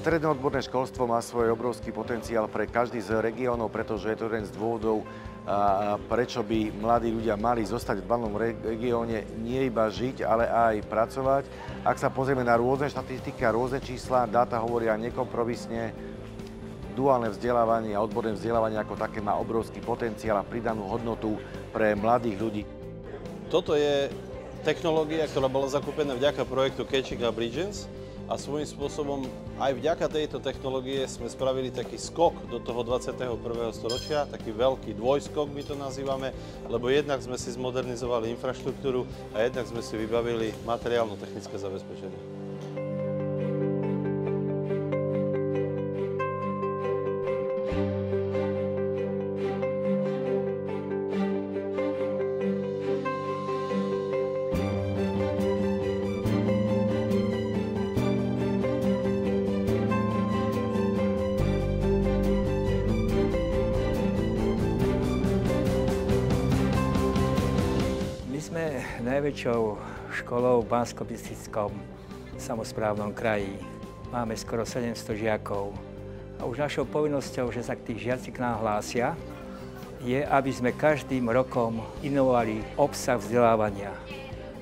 Stredné odborné školstvo má svoj obrovský potenciál pre každý z regiónov, pretože je to jeden z dôvodov, prečo by mladí ľudia mali zostať v danom regióne, nie iba žiť, ale aj pracovať. Ak sa pozrieme na rôzne štatistiky a rôzne čísla, dáta hovoria nekompromisne, duálne vzdelávanie a odborné vzdelávanie ako také má obrovský potenciál a pridanú hodnotu pre mladých ľudí. Toto je technológia, ktorá bola zakúpená vďaka projektu Catching Up Regions. A svojím spôsobom aj vďaka tejto technológie sme spravili taký skok do toho 21. storočia, taký veľký dvojskok my to nazývame, lebo jednak sme si zmodernizovali infraštruktúru a jednak sme si vybavili materiálno-technické zabezpečenie. Sme najväčšou školou v Banskobystrickom samosprávnom kraji. Máme skoro 700 žiakov. A už našou povinnosťou, že sa tí žiaci k nám hlásia, je, aby sme každým rokom inovovali obsah vzdelávania.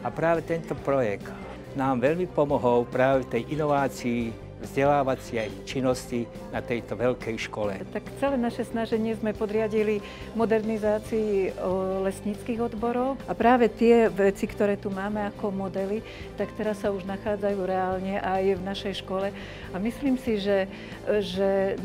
A práve tento projekt nám veľmi pomohol práve v tej inovácii vzdelávacej činnosti na tejto veľkej škole. Tak celé naše snaženie sme podriadili modernizácii lesníckych odborov a práve tie veci, ktoré tu máme ako modely, tak teraz sa už nachádzajú reálne aj v našej škole. A myslím si, že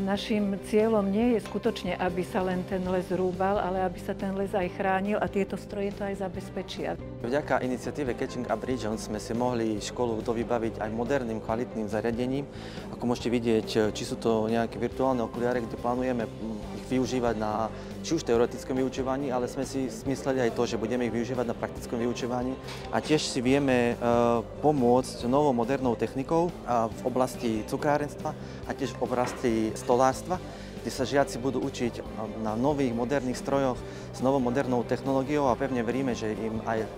našim cieľom nie je skutočne, aby sa len ten les rúbal, ale aby sa ten les aj chránil a tieto stroje to aj zabezpečia. Vďaka iniciatíve Catching Up Regions sme si mohli školu dovybaviť aj moderným, kvalitným zariadením. Ako môžete vidieť, či sú to nejaké virtuálne okuliare, kde plánujeme ich využívať na či už teoretickom vyučovaní, ale sme si mysleli aj to, že budeme ich využívať na praktickom vyučovaní. A tiež si vieme pomôcť novou modernou technikou v oblasti cukrárenstva a tiež v oblasti stolárstva, kde sa žiaci budú učiť na nových moderných strojoch s novou modernou technológiou a pevne veríme, že im aj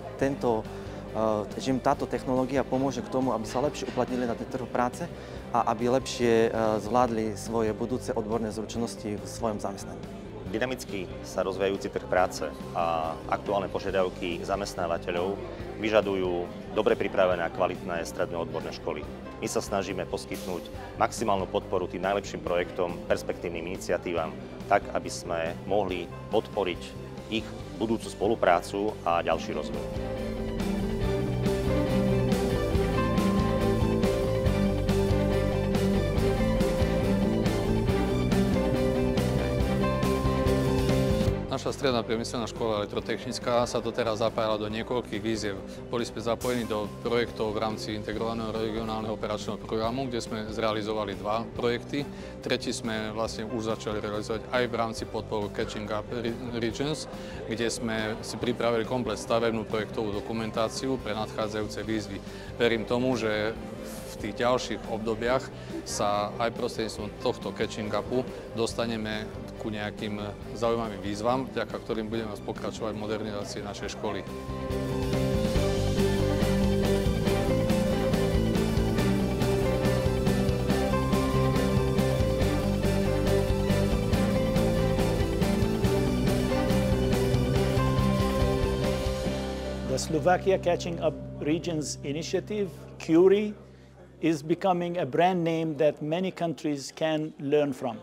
že im táto technológia pomôže k tomu, aby sa lepšie uplatnili na ten trhu práce a aby lepšie zvládli svoje budúce odborné zručnosti v svojom zamestnaní. Dynamicky sa rozvíjajúci trh práce a aktuálne požiadavky zamestnávateľov vyžadujú dobre pripravené a kvalitné stredné odborné školy. My sa snažíme poskytnúť maximálnu podporu tým najlepším projektom, perspektívnym iniciatívam, tak aby sme mohli podporiť ich budúcu spoluprácu a ďalší rozvoj. Naša stredná priemyselná škola elektrotechnická sa doteraz zapájala do niekoľkých výziev. Boli sme zapojení do projektov v rámci integrovaného regionálneho operačného programu, kde sme zrealizovali 2 projekty. Tretí sme vlastne už začali realizovať aj v rámci podporu Catching Up Regions, kde sme si pripravili komplet stavebnú projektovú dokumentáciu pre nadchádzajúce výzvy. Verím tomu, že v tých ďalších obdobiach sa aj prostredníctvom tohto Catching Upu dostaneme ku nejakým zaujímavým výzvam, vďaka ktorým budeme pokračovať v modernizácii našej školy. The Slovakia Catching Up Regions initiative, CURI, is becoming a brand name that many countries can learn from.